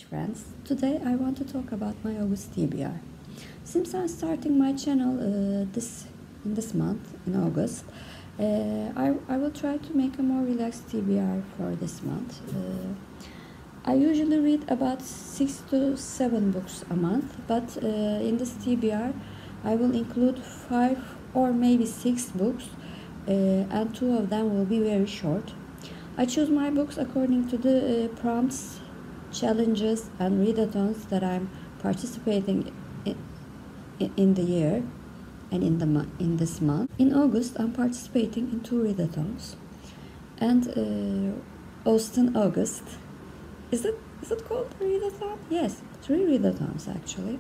friends. Today I want to talk about my August TBR. Since I'm starting my channel this month, in August, I will try to make a more relaxed TBR for this month. I usually read about 6 to 7 books a month, but in this TBR I will include 5 or maybe 6 books, and 2 of them will be very short. I choose my books according to the prompts, challenges, and readathons that I'm participating in the year and in this month. In August, I'm participating in 2 readathons, and Austen August. Is it called readathon? Yes, 3 readathons actually.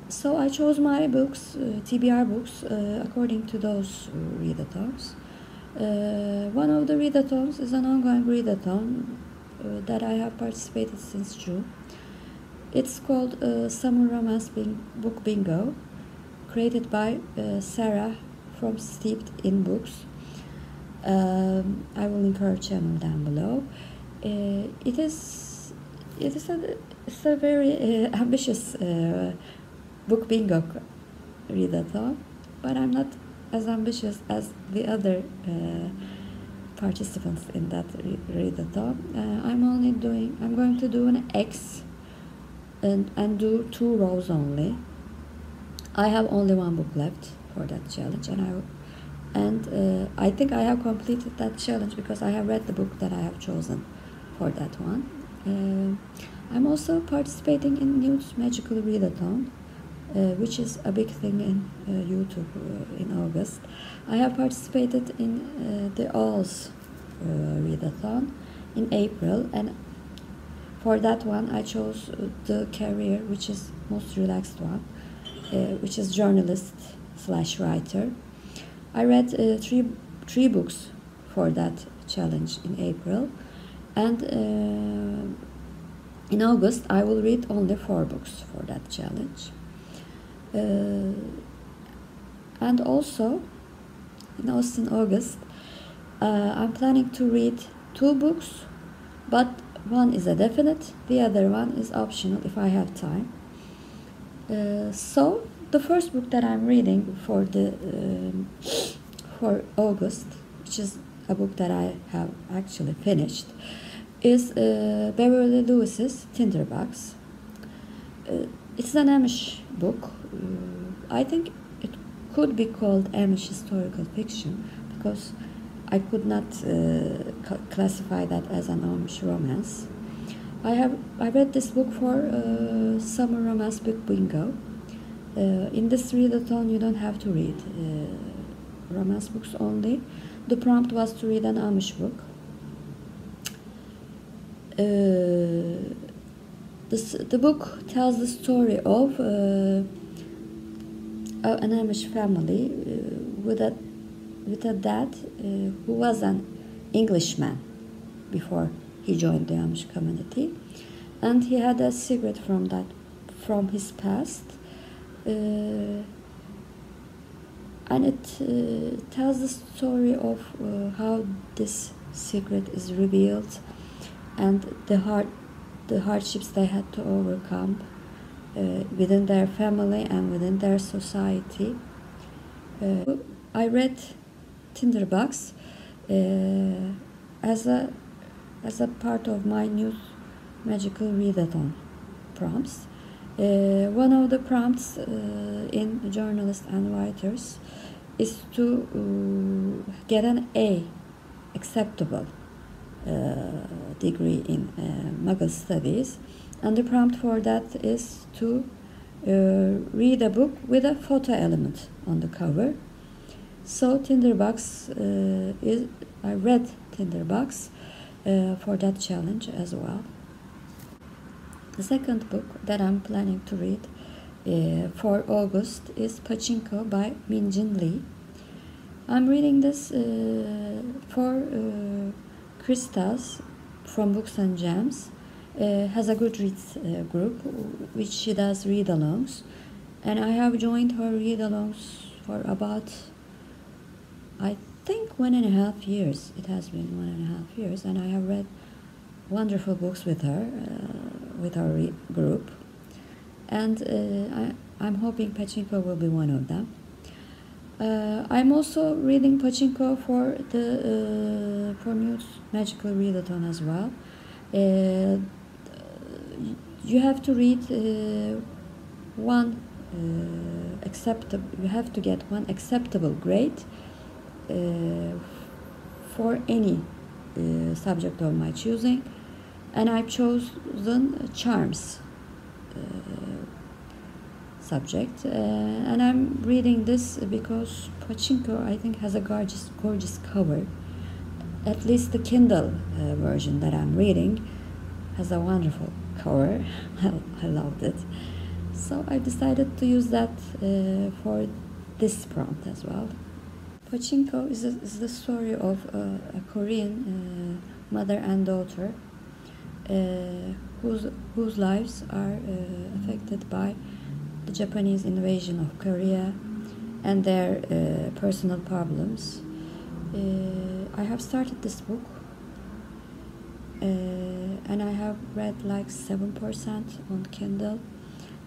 So I chose my books, TBR books, according to those readathons. One of the readathons is an ongoing readathon that I have participated since June. It's called Summer Romance Book Bingo, created by Sarah from Steeped in Books. I will link her channel down below. It's a very ambitious book bingo readathon, but I'm not as ambitious as the other participants in that readathon. I'm going to do an X and do 2 rows only. I have only 1 book left for that challenge, and I think I have completed that challenge because I have read the book that I have chosen for that one. I'm also participating in N.E.W.T.S Magical Readathon, which is a big thing in YouTube in August. I have participated in the Alls Readathon in April, and for that one I chose the career, which is most relaxed one, which is journalist/writer. I read 3 books for that challenge in April, and in August I will read only 4 books for that challenge. And also in Austen August, I'm planning to read 2 books, but one is a definite, the other one is optional if I have time. So the first book that I'm reading for August, which is a book that I have actually finished, is Beverly Lewis's Tinderbox. It's an Amish book. I think it could be called Amish historical fiction because I could not classify that as an Amish romance. I read this book for Summer Romance Book Bingo. In this readathon you don't have to read romance books only. The prompt was to read an Amish book. The book tells the story of an Amish family with a dad who was an Englishman before he joined the Amish community, and he had a secret from his past, and it tells the story of how this secret is revealed and the hardships they had to overcome within their family and within their society. I read Tinderbox as a part of my new magical readathon prompts. One of the prompts in journalists and writers is to get an A, acceptable degree in Mughal studies, and the prompt for that is to read a book with a photo element on the cover. So Tinderbox I read Tinderbox for that challenge as well. The second book that I'm planning to read for August is Pachinko by Min Jin Lee. I'm reading this for Krista's from Books and Gems. Has a Goodreads group which she does read-alongs, and I have joined her read-alongs for about, I think, 1.5 years. It has been 1.5 years, and I have read wonderful books with her, with our group, and I'm hoping Pachinko will be one of them. I'm also reading Pachinko for the for Mute Magical Readathon as well. You have to read one acceptable. You have to get one acceptable grade for any subject of my choosing, and I've chosen charms subject, and I'm reading this because Pachinko, I think, has a gorgeous cover. At least the Kindle version that I'm reading has a wonderful cover. I loved it, so I decided to use that for this prompt as well. Pachinko is the story of a Korean mother and daughter whose lives are affected by the Japanese invasion of Korea and their personal problems. I have started this book and I have read like 7% on Kindle,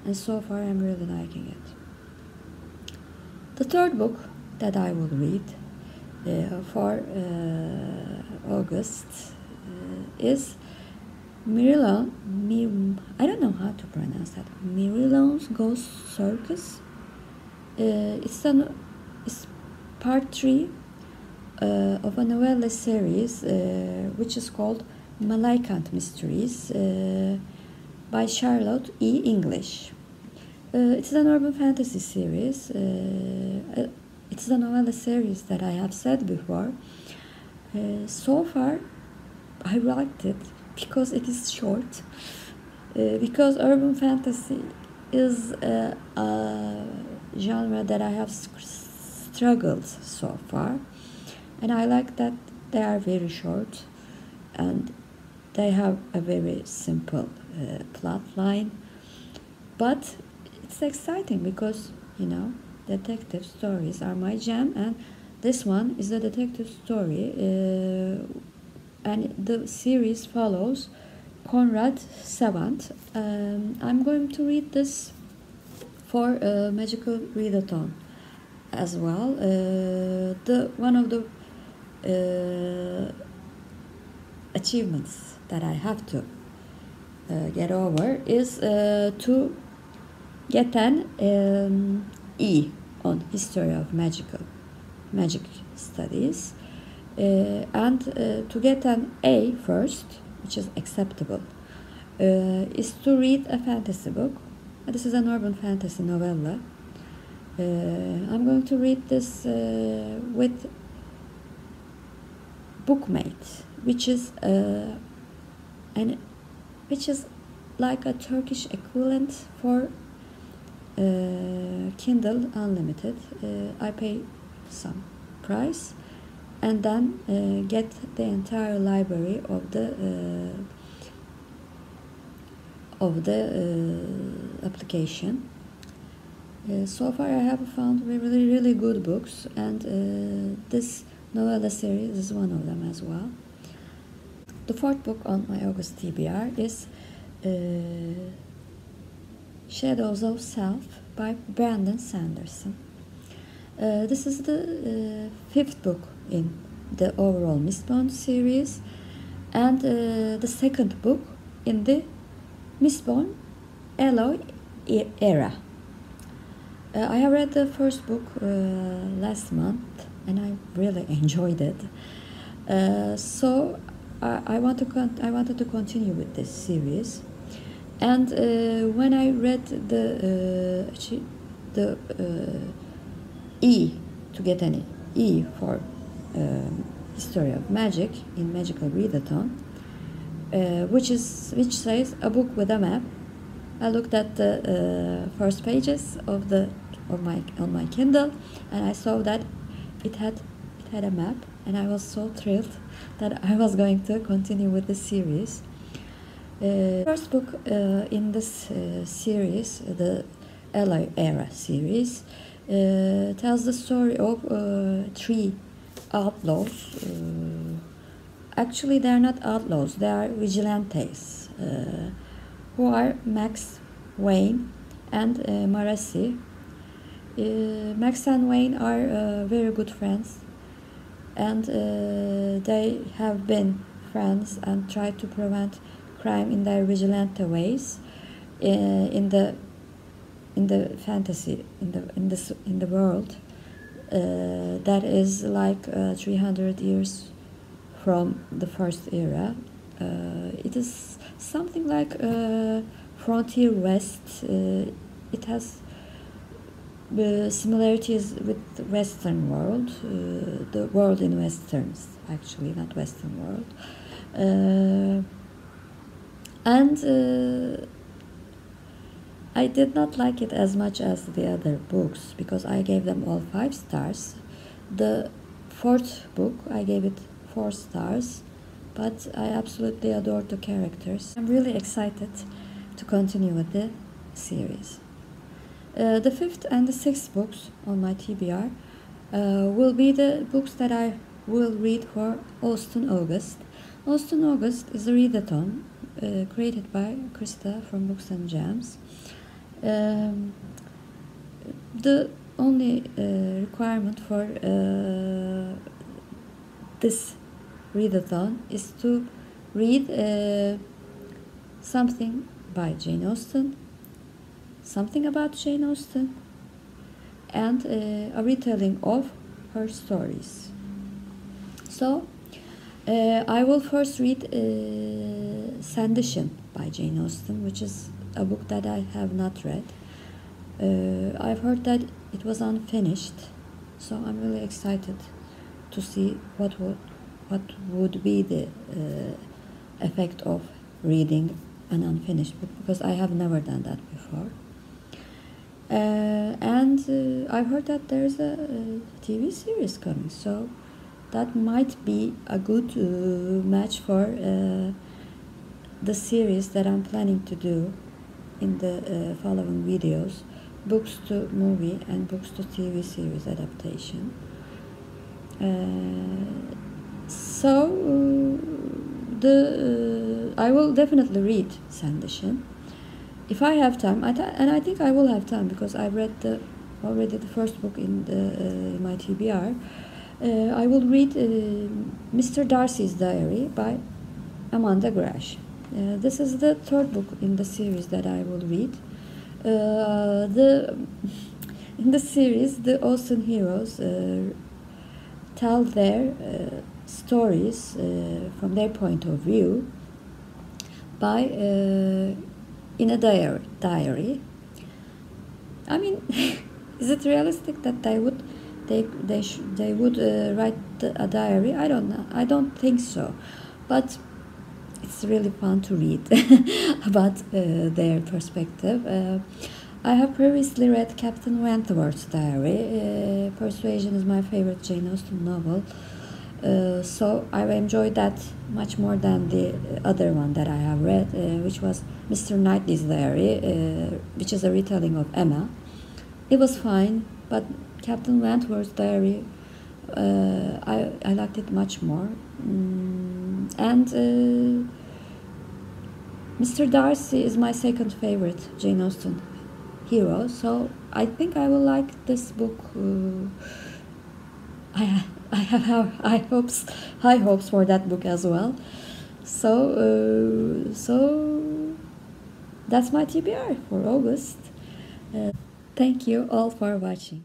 and so far I'm really liking it. The third book that I will read for August is Myrollen. I don't know how to pronounce that. Myrollen's Ghost Circus. It's part 3 of a novella series which is called Malaika Mysteries by Charlotte E. English. It's an urban fantasy series. It's a novella series that I have said before. So far, I liked it because it is short. Because urban fantasy is a genre that I have struggled so far, and I like that they are very short and they have a very simple plot line, but it's exciting because, you know, detective stories are my jam, and this one is a detective story, and the series follows Conrad Savant. I'm going to read this for Magical Readathon as well. One of the achievements that I have to get over is to get an E on History of Magic Studies, and to get an A first, which is acceptable, is to read a fantasy book. This is an urban fantasy novella. I'm going to read this with Bookmate, which is like a Turkish equivalent for Kindle Unlimited. I pay some price and then get the entire library of the application. So far I have found really good books, and this novella series is one of them as well. The fourth book on my August TBR is Shadows of Self by Brandon Sanderson. This is the fifth book in the overall Mistborn series, and the second book in the Mistborn Alloy era. I have read the first book last month, and I really enjoyed it. So I wanted to continue with this series. And when I read the E, to get an E for History of Magic in Magical Readathon, which says a book with a map, I looked at the first pages on my Kindle, and I saw that it had a map, and I was so thrilled that I was going to continue with the series. First book in this series, the Alloy Era series, tells the story of three outlaws, actually they are not outlaws, they are vigilantes, who are Max Wayne and Marasi. Max and Wayne are very good friends, and they have been friends and try to prevent crime in their vigilante ways in the fantasy in the world that is like 300 years from the first era. It is something like frontier west. It has similarities with the Western world, the world in westerns, actually, not Western world. And I did not like it as much as the other books because I gave them all 5 stars. The 4th book, I gave it 4 stars, but I absolutely adored the characters. I'm really excited to continue with the series. The 5th and the 6th books on my TBR will be the books that I will read for Austen August. Austen August is a readathon created by Krista from Books and Jams. The only requirement for this readathon is to read something by Jane Austen, something about Jane Austen, and a retelling of her stories. So I will first read Sandition by Jane Austen, which is a book that I have not read. I've heard that it was unfinished, so I'm really excited to see what would be the effect of reading an unfinished book, because I have never done that before. And I've heard that there's a TV series coming, so that might be a good match for the series that I'm planning to do in the following videos: books to movie and books to TV series adaptation. I will definitely read Sandition if I have time, and I think I will have time because I read already the first book in my TBR. I will read Mr. Darcy's Diary by Amanda Grange. This is the 3rd book in the series that I will read. In the series, the Austen heroes tell their stories from their point of view by in a diary. I mean, is it realistic that they would write a diary? I don't know. I don't think so, but it's really fun to read about their perspective. I have previously read Captain Wentworth's Diary. Persuasion is my favorite Jane Austen novel, so I've enjoyed that much more than the other one that I have read, which was Mr. Knightley's Diary, which is a retelling of Emma. It was fine, but Captain Wentworth's Diary, I liked it much more. And Mr. Darcy is my 2nd favorite Jane Austen hero, so I think I will like this book. I have high hopes for that book as well. So that's my TBR for August. Thank you all for watching.